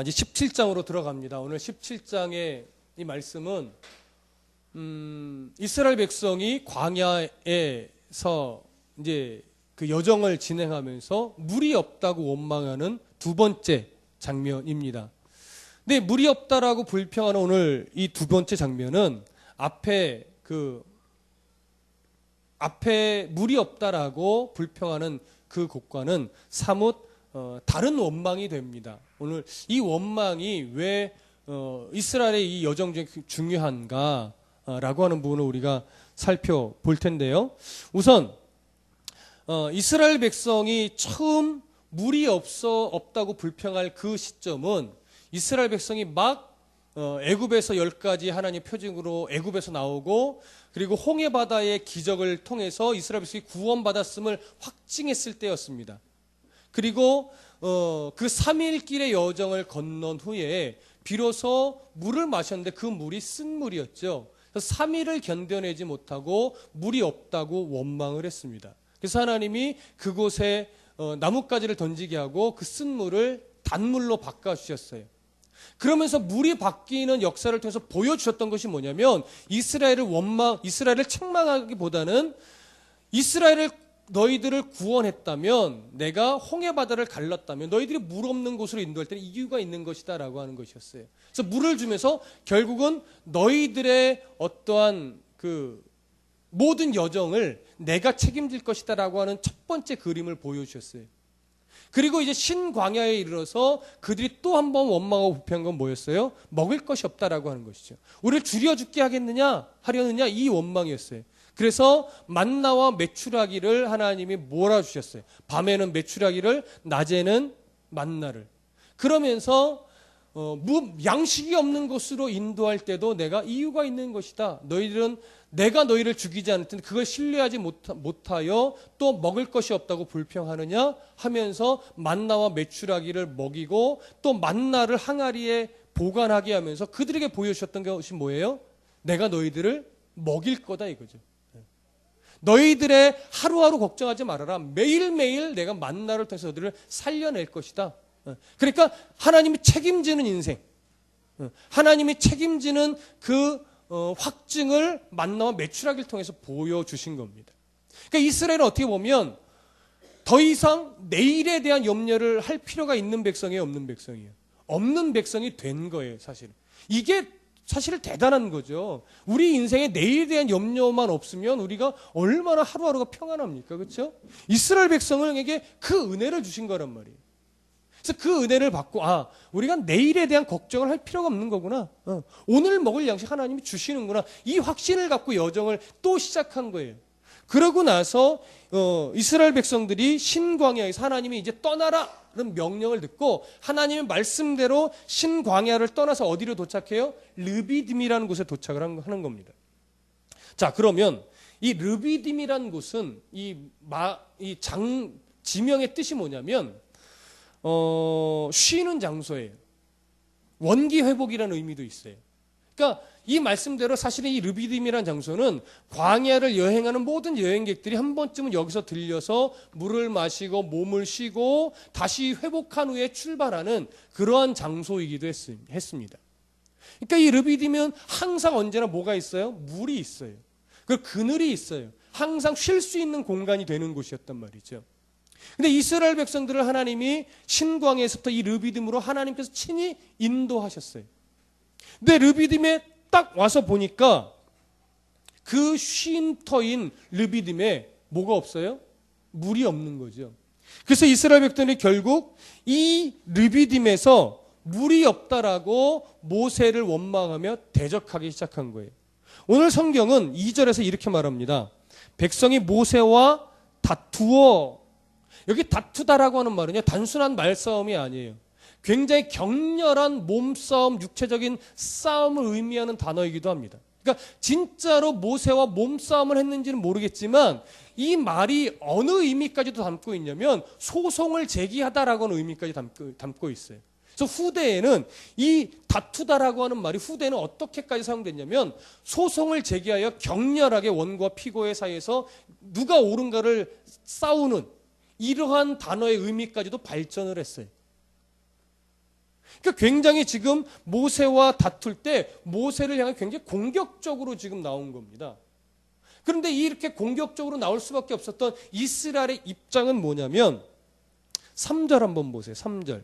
이제 17장으로 들어갑니다. 오늘 17장의 이 말씀은 이스라엘 백성이 광야에서 이제 그 여정을 진행하면서 물이 없다고 원망하는 두 번째 장면입니다. 근데 물이 없다라고 불평하는 오늘 이 두 번째 장면은 앞에 물이 없다라고 불평하는 그 곳과는 사뭇 다른 원망이 됩니다. 오늘 이 원망이 왜 이스라엘의 이 여정 중에 중요한가라고 하는 부분을 우리가 살펴볼 텐데요. 우선 이스라엘 백성이 처음 물이 없다고 불평할 그 시점은 이스라엘 백성이 막 애굽에서 10가지 하나님의 표징으로 애굽에서 나오고 그리고 홍해 바다의 기적을 통해서 이스라엘 백성이 구원받았음을 확증했을 때였습니다. 그리고 그 3일 길의 여정을 건넌 후에 비로소 물을 마셨는데 그 물이 쓴 물이었죠. 그래서 3일을 견뎌내지 못하고 물이 없다고 원망을 했습니다. 그래서 하나님이 그곳에 나뭇가지를 던지게 하고 그 쓴 물을 단물로 바꿔주셨어요. 그러면서 물이 바뀌는 역사를 통해서 보여주셨던 것이 뭐냐면 이스라엘을 책망하기보다는 너희들을 구원했다면, 내가 홍해 바다를 갈랐다면 너희들이 물 없는 곳으로 인도할 때는 이유가 있는 것이다 라고 하는 것이었어요. 그래서 물을 주면서 결국은 너희들의 어떠한 그 모든 여정을 내가 책임질 것이다 라고 하는 첫 번째 그림을 보여주셨어요. 그리고 이제 신광야에 이르러서 그들이 또 한 번 원망하고 불평한 건 뭐였어요? 먹을 것이 없다라고 하는 것이죠. 우리를 줄여 죽게 하려느냐 이 원망이었어요. 그래서 만나와 메추라기를 하나님이 몰아주셨어요. 밤에는 메추라기를, 낮에는 만나를. 그러면서 양식이 없는 곳으로 인도할 때도 내가 이유가 있는 것이다. 내가 너희를 죽이지 않을 텐데 그걸 신뢰하지 못하여 또 먹을 것이 없다고 불평하느냐 하면서 만나와 메추라기를 먹이고 또 만나를 항아리에 보관하게 하면서 그들에게 보여주셨던 것이 뭐예요? 내가 너희들을 먹일 거다 이거죠. 너희들의 하루하루 걱정하지 말아라. 매일매일 내가 만나를 통해서 너희들을 살려낼 것이다. 그러니까 하나님이 책임지는 인생, 하나님이 책임지는 그 확증을 만나와 메추라기를 통해서 보여주신 겁니다. 그러니까 이스라엘은 어떻게 보면 더 이상 내일에 대한 염려를 할 필요가 있는 백성이에요, 없는 백성이에요? 없는 백성이 된 거예요, 사실은. 이게 사실 대단한 거죠. 우리 인생에 내일에 대한 염려만 없으면 우리가 얼마나 하루하루가 평안합니까? 그렇죠? 이스라엘 백성에게 그 은혜를 주신 거란 말이에요. 그래서 그 은혜를 받고 우리가 내일에 대한 걱정을 할 필요가 없는 거구나. 오늘 먹을 양식 하나님이 주시는구나. 이 확신을 갖고 여정을 또 시작한 거예요. 그러고 나서 이스라엘 백성들이 신광야에서 하나님이 이제 떠나라 라는 명령을 듣고 하나님의 말씀대로 신광야를 떠나서 어디로 도착해요? 르비딤이라는 곳에 도착을 하는 겁니다. 자, 그러면 이 르비딤이라는 곳은 지명의 뜻이 뭐냐면 쉬는 장소예요. 원기 회복이라는 의미도 있어요. 그러니까 이 말씀대로 사실은 이 르비딤이라는 장소는 광야를 여행하는 모든 여행객들이 한 번쯤은 여기서 들려서 물을 마시고 몸을 쉬고 다시 회복한 후에 출발하는 그러한 장소이기도 했습니다. 그러니까 이 르비딤은 항상 언제나 뭐가 있어요? 물이 있어요. 그리고 그늘이 있어요. 항상 쉴 수 있는 공간이 되는 곳이었단 말이죠. 근데 이스라엘 백성들을 하나님이 신광야에서부터 이 르비딤으로 하나님께서 친히 인도하셨어요. 근데 르비딤에 딱 와서 보니까 그 쉼터인 르비딤에 뭐가 없어요? 물이 없는 거죠. 그래서 이스라엘 백성들이 결국 이 르비딤에서 물이 없다라고 모세를 원망하며 대적하기 시작한 거예요. 오늘 성경은 2절에서 이렇게 말합니다. 백성이 모세와 다투어. 여기 다투다라고 하는 말은요, 단순한 말싸움이 아니에요. 굉장히 격렬한 몸싸움, 육체적인 싸움을 의미하는 단어이기도 합니다. 그러니까 진짜로 모세와 몸싸움을 했는지는 모르겠지만 이 말이 어느 의미까지도 담고 있냐면 소송을 제기하다라고 하는 의미까지 담고 있어요. 그래서 후대에는 이 다투다라고 하는 말이 후대에는 어떻게까지 사용됐냐면 소송을 제기하여 격렬하게 원고와 피고의 사이에서 누가 옳은가를 싸우는 이러한 단어의 의미까지도 발전을 했어요. 그러니까 굉장히 지금 모세와 다툴 때 모세를 향해 굉장히 공격적으로 지금 나온 겁니다. 그런데 이렇게 공격적으로 나올 수밖에 없었던 이스라엘의 입장은 뭐냐면 3절 한번 보세요. 3절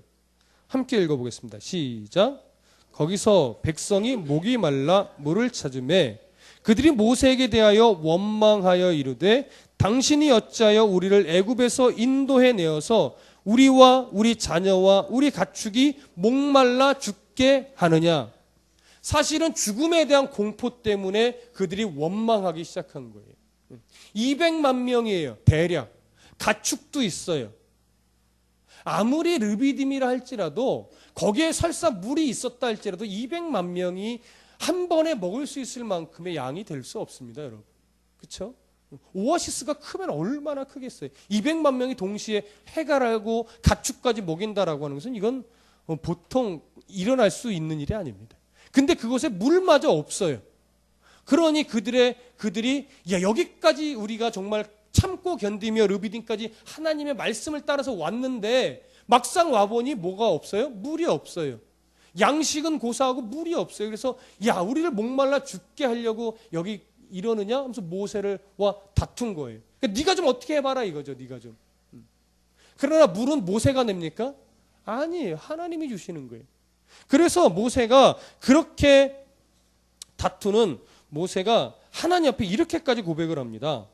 함께 읽어보겠습니다. 시작. 거기서 백성이 목이 말라 물을 찾으매 그들이 모세에게 대하여 원망하여 이르되 당신이 어찌하여 우리를 애굽에서 인도해 내어서 우리와 우리 자녀와 우리 가축이 목말라 죽게 하느냐. 사실은 죽음에 대한 공포 때문에 그들이 원망하기 시작한 거예요. 200만 명이에요. 대략. 가축도 있어요. 아무리 르비딤이라 할지라도 거기에 설사 물이 있었다 할지라도 200만 명이 한 번에 먹을 수 있을 만큼의 양이 될 수 없습니다, 여러분. 그렇죠? 오아시스가 크면 얼마나 크겠어요. 200만 명이 동시에 해갈하고 가축까지 먹인다라고 하는 것은 이건 보통 일어날 수 있는 일이 아닙니다. 근데 그곳에 물마저 없어요. 그러니 그들이 야, 여기까지 우리가 정말 참고 견디며 르비딤까지 하나님의 말씀을 따라서 왔는데 막상 와보니 뭐가 없어요? 물이 없어요. 양식은 고사하고 물이 없어요. 그래서 야, 우리를 목말라 죽게 하려고 여기 이러느냐 하면서 모세와 다툰 거예요. 그러니까 네가 좀 어떻게 해봐라 이거죠. 네가 좀. 그러나 물은 모세가 냅니까? 아니에요. 하나님이 주시는 거예요. 그래서 모세가 그렇게 다투는 모세가 하나님 앞에 이렇게까지 고백을 합니다.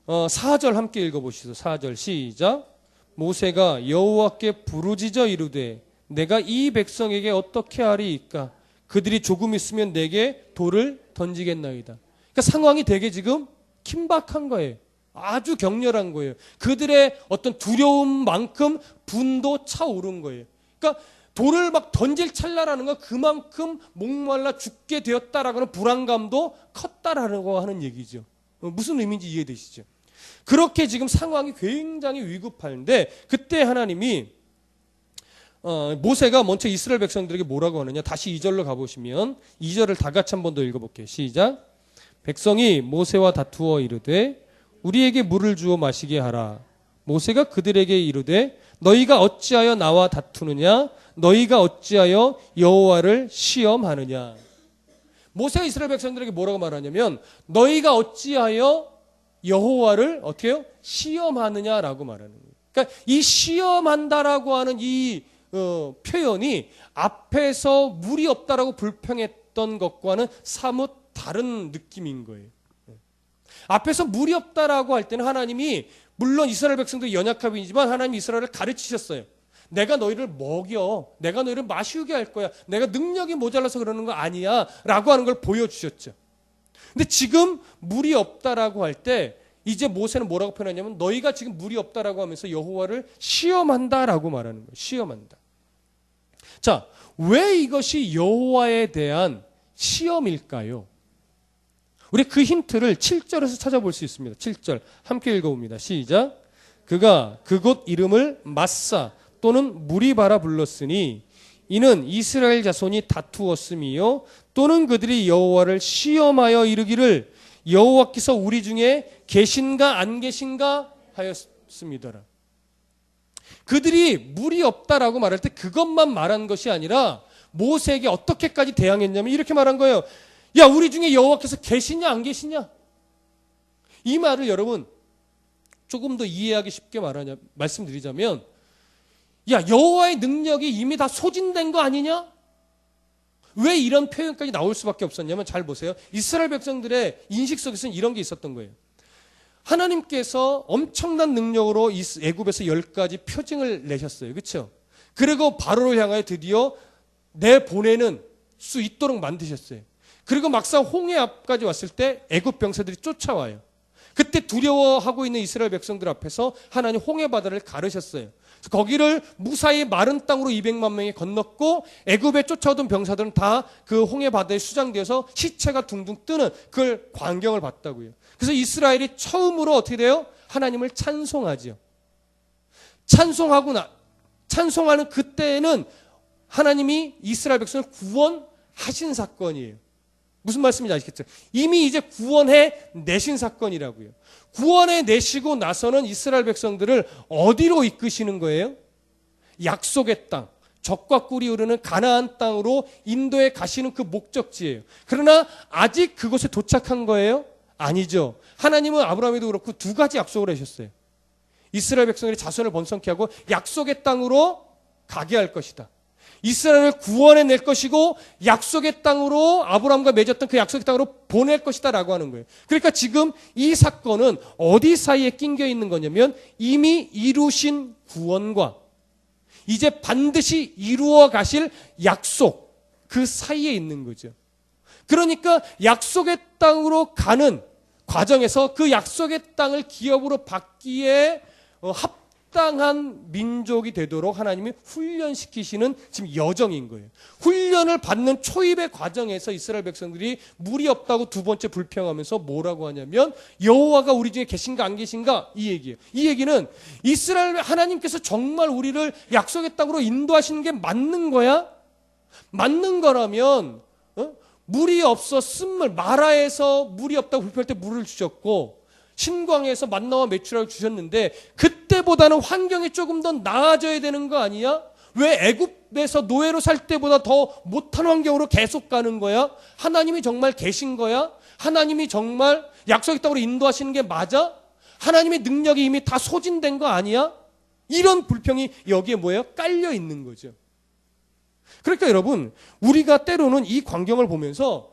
4절 함께 읽어보시죠. 4절 시작. 모세가 여호와께 부르짖어 이르되 내가 이 백성에게 어떻게 하리이까? 그들이 조금 있으면 내게 돌을 던지겠나이다. 그러니까 상황이 되게 지금 긴박한 거예요. 아주 격렬한 거예요. 그들의 어떤 두려움만큼 분도 차오른 거예요. 그러니까 돌을 막 던질 찰나라는 건 그만큼 목말라 죽게 되었다라는 불안감도 컸다라고 하는 얘기죠. 무슨 의미인지 이해되시죠? 그렇게 지금 상황이 굉장히 위급한데 그때 하나님이 모세가 먼저 이스라엘 백성들에게 뭐라고 하느냐. 다시 2절로 가보시면 2절을 다 같이 한 번 더 읽어볼게요. 시작. 백성이 모세와 다투어 이르되 우리에게 물을 주어 마시게 하라. 모세가 그들에게 이르되 너희가 어찌하여 나와 다투느냐? 너희가 어찌하여 여호와를 시험하느냐? 모세가 이스라엘 백성들에게 뭐라고 말하냐면 너희가 어찌하여 여호와를 어떻게 해요? 시험하느냐라고 말하는 거예요. 그러니까 이 시험한다라고 하는 이 표현이 앞에서 물이 없다라고 불평했던 것과는 사뭇 다른 느낌인 거예요. 앞에서 물이 없다라고 할 때는 하나님이 물론 이스라엘 백성도 연약함이지만 하나님이 이스라엘을 가르치셨어요. 내가 너희를 먹여. 내가 너희를 마시우게 할 거야. 내가 능력이 모자라서 그러는 거 아니야. 라고 하는 걸 보여주셨죠. 근데 지금 물이 없다라고 할 때 이제 모세는 뭐라고 표현하냐면 너희가 지금 물이 없다라고 하면서 여호와를 시험한다라고 말하는 거예요. 시험한다. 자, 왜 이것이 여호와에 대한 시험일까요? 우리 그 힌트를 7절에서 찾아볼 수 있습니다. 7절 함께 읽어봅니다. 시작. 그가 그곳 이름을 마사 또는 무리바라 불렀으니 이는 이스라엘 자손이 다투었음이요 또는 그들이 여호와를 시험하여 이르기를 여호와께서 우리 중에 계신가 안 계신가 하였습니다라. 그들이 물이 없다라고 말할 때 그것만 말한 것이 아니라 모세에게 어떻게까지 대항했냐면 이렇게 말한 거예요. 야, 우리 중에 여호와께서 계시냐 안 계시냐? 이 말을 여러분 조금 더 이해하기 쉽게 말씀드리자면 야, 여호와의 능력이 이미 다 소진된 거 아니냐? 왜 이런 표현까지 나올 수밖에 없었냐면 잘 보세요. 이스라엘 백성들의 인식 속에서는 이런 게 있었던 거예요. 하나님께서 엄청난 능력으로 애굽에서 10가지 표징을 내셨어요. 그렇죠? 그리고 바로를 향하여 드디어 내보내는 수 있도록 만드셨어요. 그리고 막상 홍해 앞까지 왔을 때 애굽 병사들이 쫓아와요. 그때 두려워하고 있는 이스라엘 백성들 앞에서 하나님 홍해 바다를 가르셨어요. 거기를 무사히 마른 땅으로 200만 명이 건넜고 애굽에 쫓아오던 병사들은 다 그 홍해 바다에 수장되어서 시체가 둥둥 뜨는 그 광경을 봤다고요. 그래서 이스라엘이 처음으로 어떻게 돼요? 하나님을 찬송하지요. 찬송하는 그때는 하나님이 이스라엘 백성을 구원하신 사건이에요. 무슨 말씀인지 아시겠죠? 이미 이제 구원해 내신 사건이라고요. 구원해 내시고 나서는 이스라엘 백성들을 어디로 이끄시는 거예요? 약속의 땅, 적과 꿀이 흐르는 가나안 땅으로 인도에 가시는 그 목적지예요. 그러나 아직 그곳에 도착한 거예요? 아니죠. 하나님은 아브라함에도 그렇고 두 가지 약속을 하셨어요. 이스라엘 백성들이 자손을 번성케 하고 약속의 땅으로 가게 할 것이다. 이스라엘을 구원해 낼 것이고 약속의 땅으로 아브라함과 맺었던 그 약속의 땅으로 보낼 것이다 라고 하는 거예요. 그러니까 지금 이 사건은 어디 사이에 낑겨 있는 거냐면 이미 이루신 구원과 이제 반드시 이루어 가실 약속 그 사이에 있는 거죠. 그러니까 약속의 땅으로 가는 과정에서 그 약속의 땅을 기업으로 받기에 합당한 민족이 되도록 하나님이 훈련시키시는 지금 여정인 거예요. 훈련을 받는 초입의 과정에서 이스라엘 백성들이 물이 없다고 두 번째 불평하면서 뭐라고 하냐면 여호와가 우리 중에 계신가 안 계신가 이 얘기예요. 이 얘기는 이스라엘 하나님께서 정말 우리를 약속의 땅으로 인도하시는 게 맞는 거야? 맞는 거라면 물이 없어 쓴물 마라에서 물이 없다고 불평할 때 물을 주셨고 신광에서 만나와 메추라를 주셨는데 그때보다는 환경이 조금 더 나아져야 되는 거 아니야? 왜 애굽에서 노예로 살 때보다 더 못한 환경으로 계속 가는 거야? 하나님이 정말 계신 거야? 하나님이 정말 약속의 땅으로 인도하시는 게 맞아? 하나님의 능력이 이미 다 소진된 거 아니야? 이런 불평이 여기에 뭐예요? 깔려 있는 거죠. 그러니까 여러분 우리가 때로는 이 광경을 보면서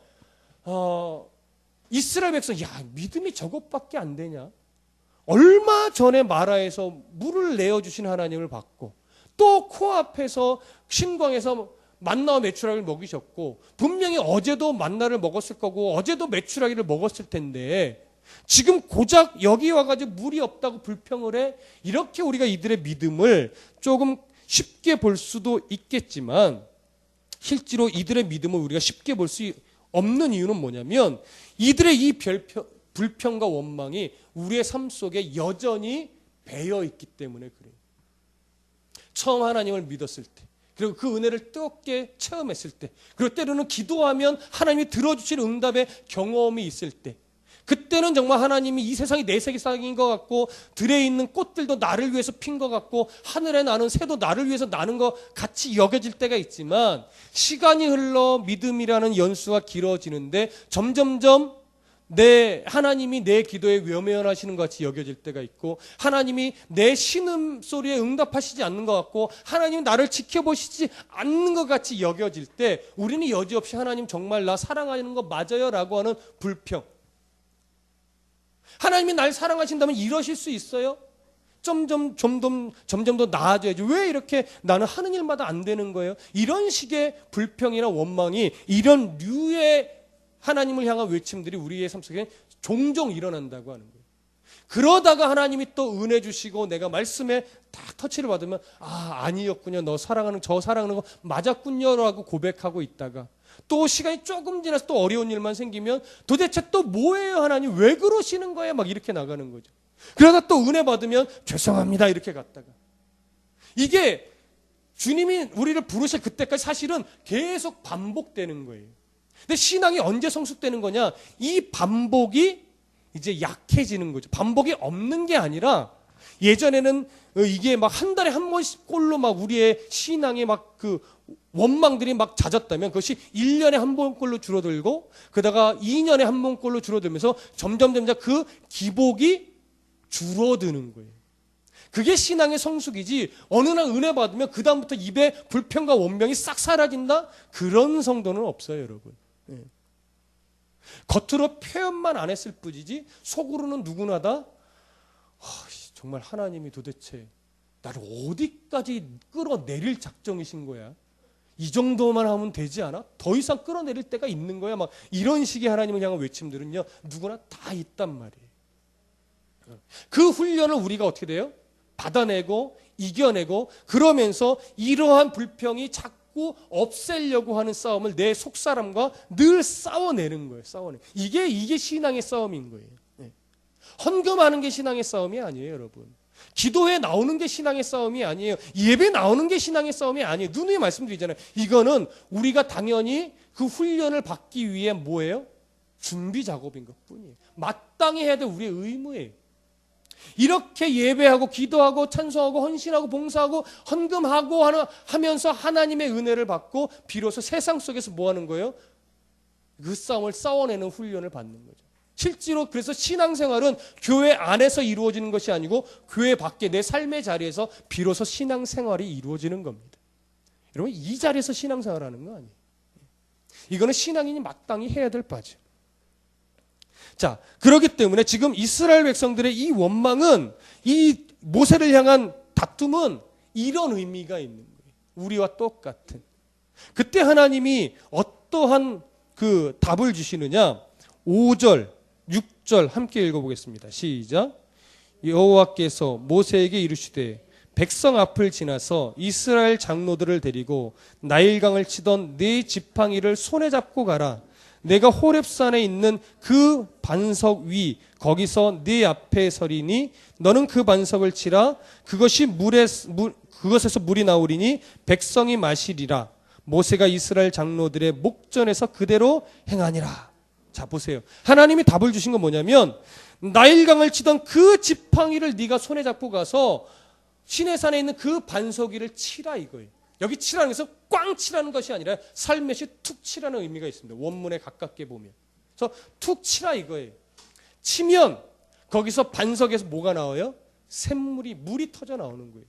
이스라엘 백성 야 믿음이 저것밖에 안 되냐? 얼마 전에 마라에서 물을 내어주신 하나님을 받고 또 코앞에서 신광에서 만나와 메추라기를 먹이셨고 분명히 어제도 만나를 먹었을 거고 어제도 메추라기를 먹었을 텐데 지금 고작 여기 와가지고 물이 없다고 불평을 해? 이렇게 우리가 이들의 믿음을 조금 쉽게 볼 수도 있겠지만 실제로 이들의 믿음을 우리가 쉽게 볼 수 없는 이유는 뭐냐면 이들의 이 불평과 원망이 우리의 삶 속에 여전히 배어 있기 때문에 그래요. 처음 하나님을 믿었을 때 그리고 그 은혜를 뜨겁게 체험했을 때 그리고 때로는 기도하면 하나님이 들어주실 응답의 경험이 있을 때 그때는 정말 하나님이 이 세상이 내 세상인 것 같고 들에 있는 꽃들도 나를 위해서 핀 것 같고 하늘에 나는 새도 나를 위해서 나는 것 같이 여겨질 때가 있지만 시간이 흘러 믿음이라는 연수가 길어지는데 점점점 하나님이 내 기도에 외면하시는 것 같이 여겨질 때가 있고 하나님이 내 신음소리에 응답하시지 않는 것 같고 하나님이 나를 지켜보시지 않는 것 같이 여겨질 때 우리는 여지없이 하나님 정말 나 사랑하는 거 맞아요? 라고 하는 불평 하나님이 날 사랑하신다면 이러실 수 있어요? 점점 더 나아져야지. 왜 이렇게 나는 하는 일마다 안 되는 거예요? 이런 식의 불평이나 원망이 이런 류의 하나님을 향한 외침들이 우리의 삶 속에 종종 일어난다고 하는 거예요. 그러다가 하나님이 또 은혜 주시고 내가 말씀에 딱 터치를 받으면 아니었군요. 저 사랑하는 거 맞았군요 라고 고백하고 있다가 또 시간이 조금 지나서 또 어려운 일만 생기면 도대체 또 뭐예요 하나님 왜 그러시는 거예요 막 이렇게 나가는 거죠. 그러다 또 은혜 받으면 죄송합니다 이렇게 갔다가 이게 주님이 우리를 부르실 그때까지 사실은 계속 반복되는 거예요. 근데 신앙이 언제 성숙되는 거냐? 이 반복이 이제 약해지는 거죠. 반복이 없는 게 아니라 예전에는 이게 막 한 달에 한 번꼴로 막 우리의 신앙의 막 그 원망들이 막 잦았다면 그것이 1년에 한 번꼴로 줄어들고 그러다가 2년에 한 번꼴로 줄어들면서 점점 그 기복이 줄어드는 거예요. 그게 신앙의 성숙이지 어느 날 은혜 받으면 그 다음부터 입에 불평과 원명이 싹 사라진다? 그런 성도는 없어요 여러분. 네. 겉으로 표현만 안 했을 뿐이지 속으로는 누구나 다 정말 하나님이 도대체 나를 어디까지 끌어내릴 작정이신 거야? 이 정도만 하면 되지 않아? 더 이상 끌어내릴 때가 있는 거야? 막 이런 식의 하나님을 향한 외침들은요 누구나 다 있단 말이에요. 그 훈련을 우리가 어떻게 돼요? 받아내고 이겨내고 그러면서 이러한 불평이 자꾸 없애려고 하는 싸움을 내 속사람과 늘 싸워내는 거예요. 이게 신앙의 싸움인 거예요. 네. 헌금하는 게 신앙의 싸움이 아니에요 여러분. 기도에 나오는 게 신앙의 싸움이 아니에요. 예배 나오는 게 신앙의 싸움이 아니에요. 누누이 말씀드리잖아요. 이거는 우리가 당연히 그 훈련을 받기 위해 뭐예요? 준비 작업인 것뿐이에요. 마땅히 해야 될 우리의 의무예요. 이렇게 예배하고 기도하고 찬송하고 헌신하고 봉사하고 헌금하고 하면서 하나님의 은혜를 받고 비로소 세상 속에서 뭐 하는 거예요? 그 싸움을 싸워내는 훈련을 받는 거죠. 실제로 그래서 신앙생활은 교회 안에서 이루어지는 것이 아니고 교회 밖에 내 삶의 자리에서 비로소 신앙생활이 이루어지는 겁니다. 여러분, 이 자리에서 신앙생활하는 거 아니에요. 이거는 신앙인이 마땅히 해야 될 바죠. 자, 그렇기 때문에 지금 이스라엘 백성들의 이 원망은, 이 모세를 향한 다툼은 이런 의미가 있는 거예요. 우리와 똑같은. 그때 하나님이 어떠한 그 답을 주시느냐? 5절, 6절 함께 읽어보겠습니다. 시작. 여호와께서 모세에게 이르시되 백성 앞을 지나서 이스라엘 장로들을 데리고 나일강을 치던 네 지팡이를 손에 잡고 가라. 내가 호렙산에 있는 그 반석 위 거기서 네 앞에 서리니 너는 그 반석을 치라. 그것에서 물이 나오리니 백성이 마시리라. 모세가 이스라엘 장로들의 목전에서 그대로 행하니라. 자, 보세요. 하나님이 답을 주신 건 뭐냐면 나일강을 치던 그 지팡이를 네가 손에 잡고 가서 시내산에 있는 그 반석 위를 치라 이거예요. 여기 치라는 것은 꽝 치라는 것이 아니라 살며시 툭 치라는 의미가 있습니다. 원문에 가깝게 보면. 그래서 툭 치라 이거예요. 치면 거기서 반석에서 뭐가 나와요? 샘물이, 물이 터져 나오는 거예요.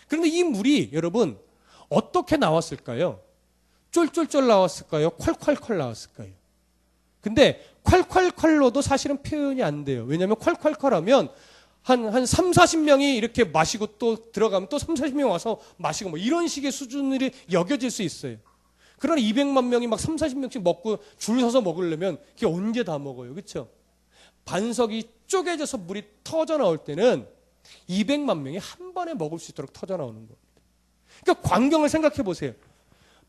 그런데 이 물이 여러분 어떻게 나왔을까요? 쫄쫄쫄 나왔을까요? 콸콸콸 나왔을까요? 근데 콸콸콸로도 사실은 표현이 안 돼요. 왜냐하면 콸콸콸 하면 한 3, 40명이 이렇게 마시고 또 들어가면 또 3, 40명 와서 마시고 뭐 이런 식의 수준으로 여겨질 수 있어요. 그러나 200만 명이 막 3, 40명씩 먹고 줄 서서 먹으려면 그게 언제 다 먹어요. 그렇죠? 반석이 쪼개져서 물이 터져 나올 때는 200만 명이 한 번에 먹을 수 있도록 터져 나오는 겁니다. 그러니까 광경을 생각해 보세요.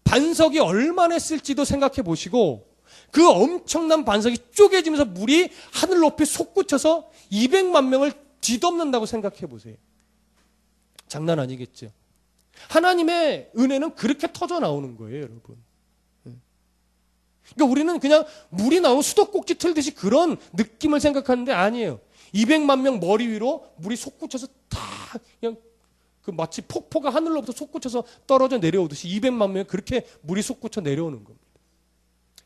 반석이 얼마나 쓸지도 생각해 보시고 그 엄청난 반석이 쪼개지면서 물이 하늘 높이 솟구쳐서 200만 명을 뒤덮는다고 생각해 보세요. 장난 아니겠죠. 하나님의 은혜는 그렇게 터져 나오는 거예요, 여러분. 그러니까 우리는 그냥 물이 나오는 수도꼭지 틀듯이 그런 느낌을 생각하는데 아니에요. 200만 명 머리 위로 물이 솟구쳐서 다 그냥 그 마치 폭포가 하늘로부터 솟구쳐서 떨어져 내려오듯이 200만 명이 그렇게 물이 솟구쳐 내려오는 겁니다.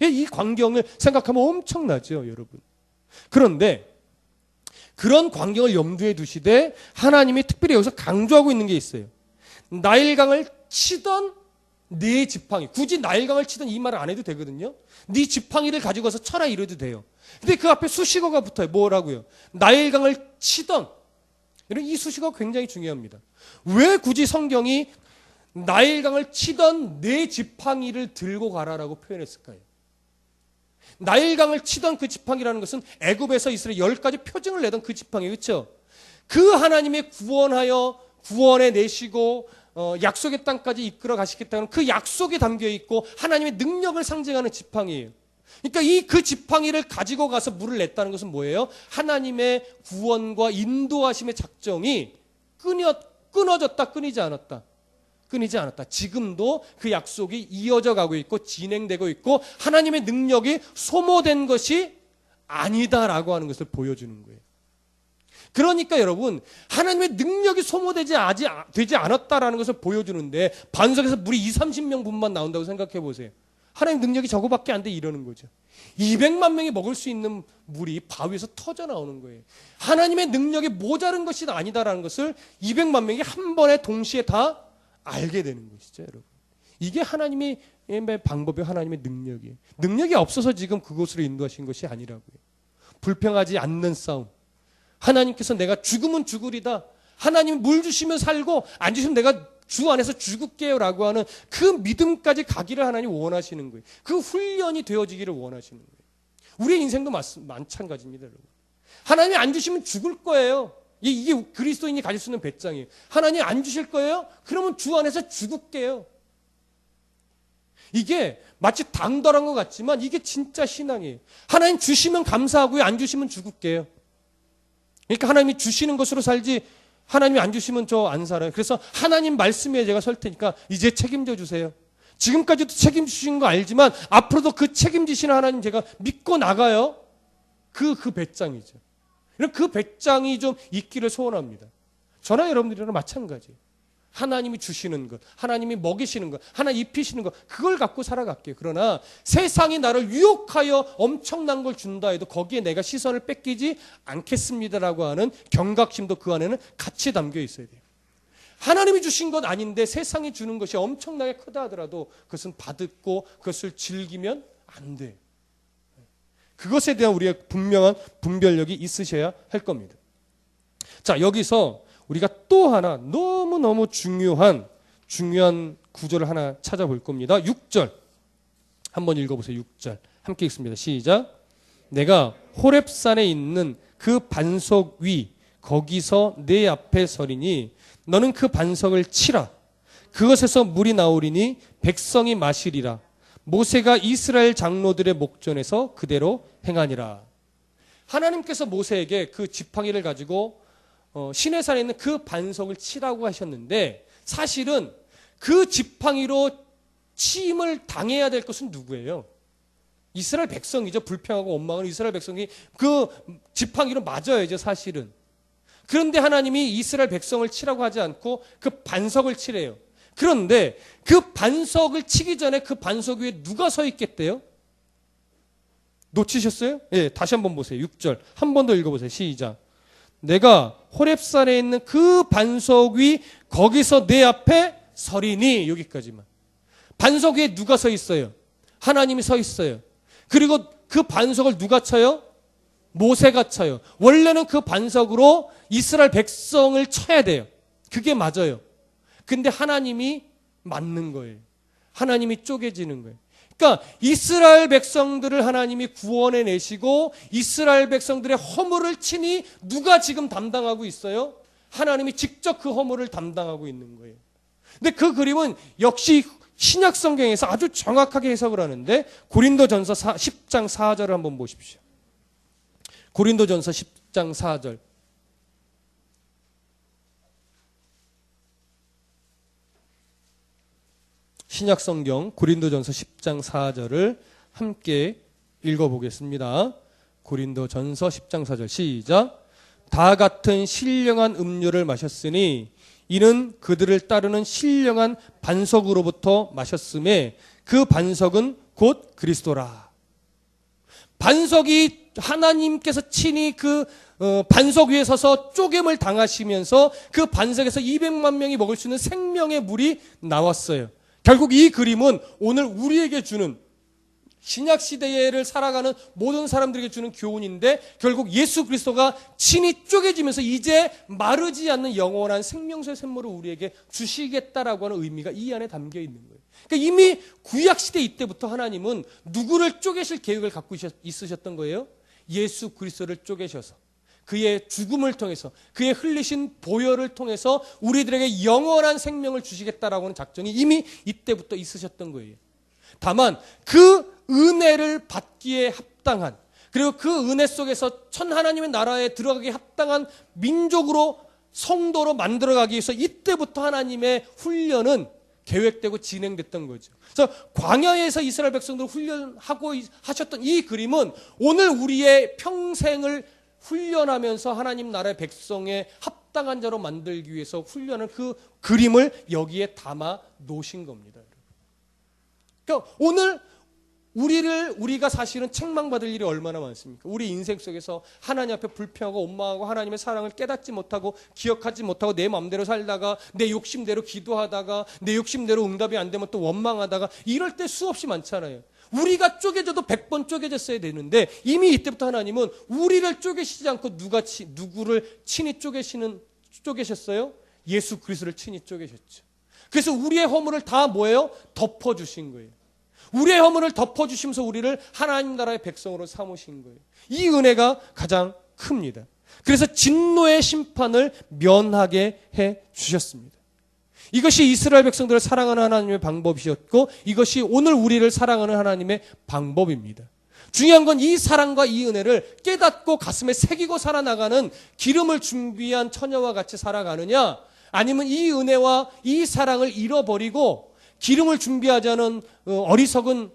이 광경을 생각하면 엄청나죠, 여러분. 그런데 그런 광경을 염두에 두시되 하나님이 특별히 여기서 강조하고 있는 게 있어요. 나일강을 치던 네 지팡이. 굳이 나일강을 치던 이 말을 안 해도 되거든요. 네 지팡이를 가지고 가서 쳐라 이래도 돼요. 근데 그 앞에 수식어가 붙어요. 뭐라고요? 나일강을 치던. 이 수식어가 굉장히 중요합니다. 왜 굳이 성경이 나일강을 치던 네 지팡이를 들고 가라라고 표현했을까요? 나일강을 치던 그 지팡이라는 것은 애굽에서 이스라엘 10가지 표징을 내던 그 지팡이, 그렇죠? 그 하나님의 구원해 내시고 약속의 땅까지 이끌어 가시겠다는 그 약속이 담겨 있고 하나님의 능력을 상징하는 지팡이예요. 그러니까 그 지팡이를 가지고 가서 물을 냈다는 것은 뭐예요? 하나님의 구원과 인도하심의 작정이 끊어졌다, 끊이지 않았다. 끊이지 않았다. 지금도 그 약속이 이어져 가고 있고 진행되고 있고 하나님의 능력이 소모된 것이 아니다라고 하는 것을 보여주는 거예요. 그러니까 여러분 하나님의 능력이 소모되지 되지 않았다라는 것을 보여주는데 반석에서 물이 2, 30명 분만 나온다고 생각해 보세요. 하나님 능력이 저거밖에 안 돼 이러는 거죠. 200만 명이 먹을 수 있는 물이 바위에서 터져 나오는 거예요. 하나님의 능력이 모자른 것이 아니다라는 것을 200만 명이 한 번에 동시에 다 알게 되는 것이죠, 여러분. 이게 하나님의 방법이 하나님의 능력이에요. 능력이 없어서 지금 그곳으로 인도하신 것이 아니라고요. 불평하지 않는 싸움. 하나님께서 내가 죽으면 죽으리다. 하나님 물 주시면 살고 안 주시면 내가 주 안에서 죽을게요 라고 하는 그 믿음까지 가기를 하나님 원하시는 거예요. 그 훈련이 되어지기를 원하시는 거예요. 우리의 인생도 마찬가지입니다, 여러분. 하나님이 안 주시면 죽을 거예요. 이게 그리스도인이 가질 수 있는 배짱이에요. 하나님 안 주실 거예요? 그러면 주 안에서 죽을게요. 이게 마치 당돌한 것 같지만 이게 진짜 신앙이에요. 하나님 주시면 감사하고요. 안 주시면 죽을게요. 그러니까 하나님이 주시는 것으로 살지 하나님이 안 주시면 저 안 살아요. 그래서 하나님 말씀에 제가 설 테니까 이제 책임져 주세요. 지금까지도 책임지신 거 알지만 앞으로도 그 책임지시는 하나님 제가 믿고 나가요. 그 배짱이죠. 이런 그 배짱이 좀 있기를 소원합니다. 저나 여러분들이랑 마찬가지예요. 하나님이 주시는 것, 하나님이 먹이시는 것, 하나님 입히시는 것, 그걸 갖고 살아갈게요. 그러나 세상이 나를 유혹하여 엄청난 걸 준다 해도 거기에 내가 시선을 뺏기지 않겠습니다라고 하는 경각심도 그 안에는 같이 담겨 있어야 돼요. 하나님이 주신 것 아닌데 세상이 주는 것이 엄청나게 크다 하더라도 그것은 받고 그것을 즐기면 안 돼요. 그것에 대한 우리의 분명한 분별력이 있으셔야 할 겁니다. 자, 여기서 우리가 또 하나 너무너무 중요한 구절을 하나 찾아볼 겁니다. 6절 한번 읽어보세요. 6절 함께 읽습니다. 시작. 내가 호렙산에 있는 그 반석 위 거기서 내 앞에 서리니 너는 그 반석을 치라. 그것에서 물이 나오리니 백성이 마시리라. 모세가 이스라엘 장로들의 목전에서 그대로 행하니라. 하나님께서 모세에게 그 지팡이를 가지고 시내산에 있는 그 반석을 치라고 하셨는데 사실은 그 지팡이로 치임을 당해야 될 것은 누구예요? 이스라엘 백성이죠. 불평하고 원망하는 이스라엘 백성이 그 지팡이로 맞아야죠. 사실은. 그런데 하나님이 이스라엘 백성을 치라고 하지 않고 그 반석을 치래요. 그런데 그 반석을 치기 전에 그 반석 위에 누가 서 있겠대요? 놓치셨어요? 예, 다시 한번 보세요. 6절 한 번 더 읽어보세요. 시작. 내가 호렙산에 있는 그 반석 위 거기서 내 앞에 서리니. 여기까지만. 반석 위에 누가 서 있어요? 하나님이 서 있어요. 그리고 그 반석을 누가 쳐요? 모세가 쳐요. 원래는 그 반석으로 이스라엘 백성을 쳐야 돼요. 그게 맞아요. 근데 하나님이 맞는 거예요. 하나님이 쪼개지는 거예요. 그러니까 이스라엘 백성들을 하나님이 구원해 내시고 이스라엘 백성들의 허물을 치니 누가 지금 담당하고 있어요? 하나님이 직접 그 허물을 담당하고 있는 거예요. 근데 그 그림은 역시 신약 성경에서 아주 정확하게 해석을 하는데 고린도전서 10장 4절을 한번 보십시오. 고린도전서 10장 4절. 신약 성경 고린도전서 10장 4절을 함께 읽어보겠습니다. 고린도전서 10장 4절 시작. 다 같은 신령한 음료를 마셨으니 이는 그들을 따르는 신령한 반석으로부터 마셨음에 그 반석은 곧 그리스도라. 반석이 하나님께서 친히 그 반석 위에 서서 쪼갰을 당하시면서 그 반석에서 200만 명이 먹을 수 있는 생명의 물이 나왔어요. 결국 이 그림은 오늘 우리에게 주는 신약 시대를 살아가는 모든 사람들에게 주는 교훈인데 결국 예수 그리스도가 친히 쪼개지면서 이제 마르지 않는 영원한 생명수의 샘물을 우리에게 주시겠다라고 하는 의미가 이 안에 담겨 있는 거예요. 그러니까 이미 구약 시대 이때부터 하나님은 누구를 쪼개실 계획을 갖고 있으셨던 거예요? 예수 그리스도를 쪼개셔서 그의 죽음을 통해서 그의 흘리신 보혈을 통해서 우리들에게 영원한 생명을 주시겠다라고 하는 작정이 이미 이때부터 있으셨던 거예요. 다만 그 은혜를 받기에 합당한 그리고 그 은혜 속에서 천 하나님의 나라에 들어가기에 합당한 민족으로 성도로 만들어가기 위해서 이때부터 하나님의 훈련은 계획되고 진행됐던 거죠. 그래서 광야에서 이스라엘 백성들 훈련하고 하셨던 이 그림은 오늘 우리의 평생을 훈련하면서 하나님 나라의 백성의 합당한 자로 만들기 위해서 훈련한 그 그림을 여기에 담아 놓으신 겁니다. 그러니까 오늘 우리가 사실은 책망받을 일이 얼마나 많습니까? 우리 인생 속에서 하나님 앞에 불평하고 원망하고 하나님의 사랑을 깨닫지 못하고 기억하지 못하고 내 마음대로 살다가 내 욕심대로 기도하다가 내 욕심대로 응답이 안 되면 또 원망하다가 이럴 때 수없이 많잖아요. 우리가 쪼개져도 100번 쪼개졌어야 되는데 이미 이때부터 하나님은 우리를 쪼개시지 않고 누구를 친히 쪼개셨어요? 예수 그리스도를 친히 쪼개셨죠. 그래서 우리의 허물을 다 뭐예요? 덮어주신 거예요. 우리의 허물을 덮어주시면서 우리를 하나님 나라의 백성으로 삼으신 거예요. 이 은혜가 가장 큽니다. 그래서 진노의 심판을 면하게 해 주셨습니다. 이것이 이스라엘 백성들을 사랑하는 하나님의 방법이셨고 이것이 오늘 우리를 사랑하는 하나님의 방법입니다. 중요한 건 이 사랑과 이 은혜를 깨닫고 가슴에 새기고 살아나가는 기름을 준비한 처녀와 같이 살아가느냐 아니면 이 은혜와 이 사랑을 잃어버리고 기름을 준비하지 않은 어리석은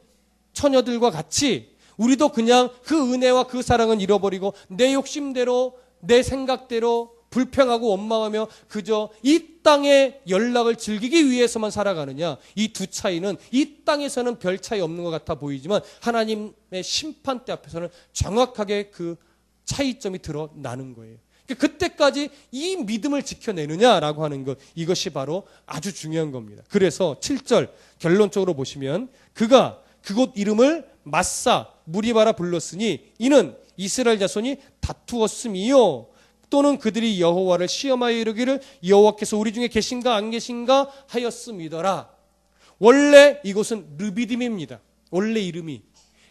처녀들과 같이 우리도 그냥 그 은혜와 그 사랑은 잃어버리고 내 욕심대로 내 생각대로 불평하고 원망하며 그저 이 땅의 연락을 즐기기 위해서만 살아가느냐. 이 두 차이는 이 땅에서는 별 차이 없는 것 같아 보이지만 하나님의 심판대 앞에서는 정확하게 그 차이점이 드러나는 거예요. 그때까지 이 믿음을 지켜내느냐라고 하는 것, 이것이 바로 아주 중요한 겁니다. 그래서 7절 결론적으로 보시면 그가 그곳 이름을 마사 무리바라 불렀으니 이는 이스라엘 자손이 다투었음이요 또는 그들이 여호와를 시험하여 이르기를 여호와께서 우리 중에 계신가 안 계신가 하였음이더라. 원래 이곳은 르비딤입니다. 원래 이름이.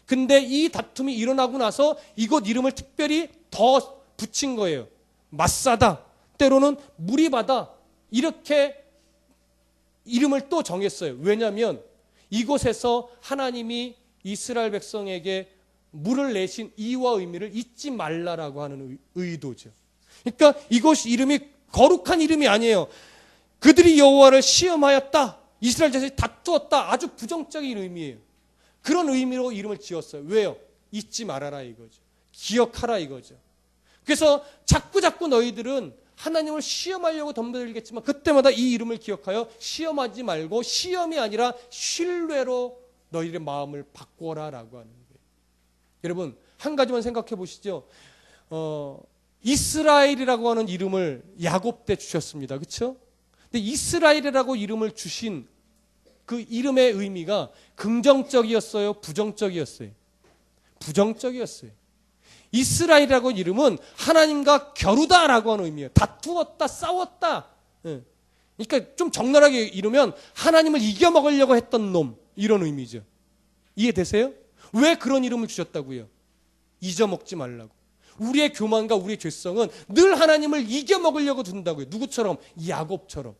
근데 이 다툼이 일어나고 나서 이곳 이름을 특별히 더 붙인 거예요. 마사다, 때로는 무리바다, 이렇게 이름을 또 정했어요. 왜냐하면 이곳에서 하나님이 이스라엘 백성에게 물을 내신 이유와 의미를 잊지 말라라고 하는 의도죠. 그러니까 이곳 이름이 거룩한 이름이 아니에요. 그들이 여호와를 시험하였다, 이스라엘 자손이 다투었다, 아주 부정적인 의미예요. 그런 의미로 이름을 지었어요. 왜요? 잊지 말아라 이거죠. 기억하라 이거죠. 그래서 자꾸 너희들은 하나님을 시험하려고 덤벼들겠지만 그때마다 이 이름을 기억하여 시험하지 말고 시험이 아니라 신뢰로 너희들의 마음을 바꿔라라고 하는 거예요. 여러분 한 가지만 생각해 보시죠. 이스라엘이라고 하는 이름을 야곱 때 주셨습니다. 그렇죠? 근데 이스라엘이라고 이름을 주신 그 이름의 의미가 긍정적이었어요? 부정적이었어요? 부정적이었어요. 이스라엘이라고 이름은 하나님과 겨루다라고 하는 의미예요. 다투었다, 싸웠다. 그러니까 좀 적나라하게 이르면 하나님을 이겨먹으려고 했던 놈, 이런 의미죠. 이해되세요? 왜 그런 이름을 주셨다고요? 잊어먹지 말라고. 우리의 교만과 우리의 죄성은 늘 하나님을 이겨먹으려고 둔다고요. 누구처럼? 야곱처럼.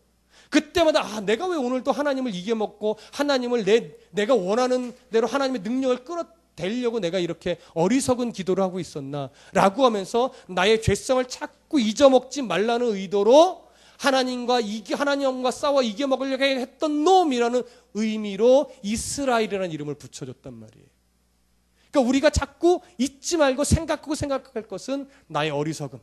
그때마다 내가 왜 오늘도 하나님을 이겨먹고 하나님을 내가 원하는 대로 하나님의 능력을 끌어대려고 내가 이렇게 어리석은 기도를 하고 있었나 라고 하면서 나의 죄성을 자꾸 잊어먹지 말라는 의도로 하나님과 싸워 이겨먹으려고 했던 놈이라는 의미로 이스라엘이라는 이름을 붙여줬단 말이에요. 그러니까 우리가 자꾸 잊지 말고 생각할 것은 나의 어리석음,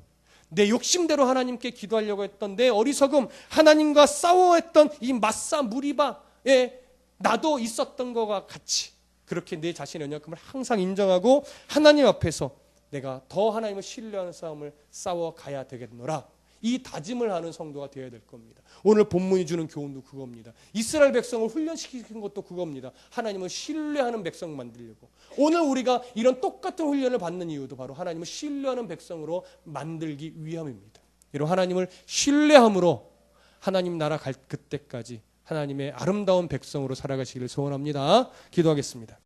내 욕심대로 하나님께 기도하려고 했던 내 어리석음, 하나님과 싸워했던 이 마사 무리바에 나도 있었던 것과 같이 그렇게 내 자신의 연약함을 항상 인정하고 하나님 앞에서 내가 더 하나님을 신뢰하는 싸움을 싸워가야 되겠노라. 이 다짐을 하는 성도가 되어야 될 겁니다. 오늘 본문이 주는 교훈도 그겁니다. 이스라엘 백성을 훈련시킨 것도 그겁니다. 하나님을 신뢰하는 백성 만들려고. 오늘 우리가 이런 똑같은 훈련을 받는 이유도 바로 하나님을 신뢰하는 백성으로 만들기 위함입니다. 이런 하나님을 신뢰함으로 하나님 나라 갈 그때까지 하나님의 아름다운 백성으로 살아가시기를 소원합니다. 기도하겠습니다.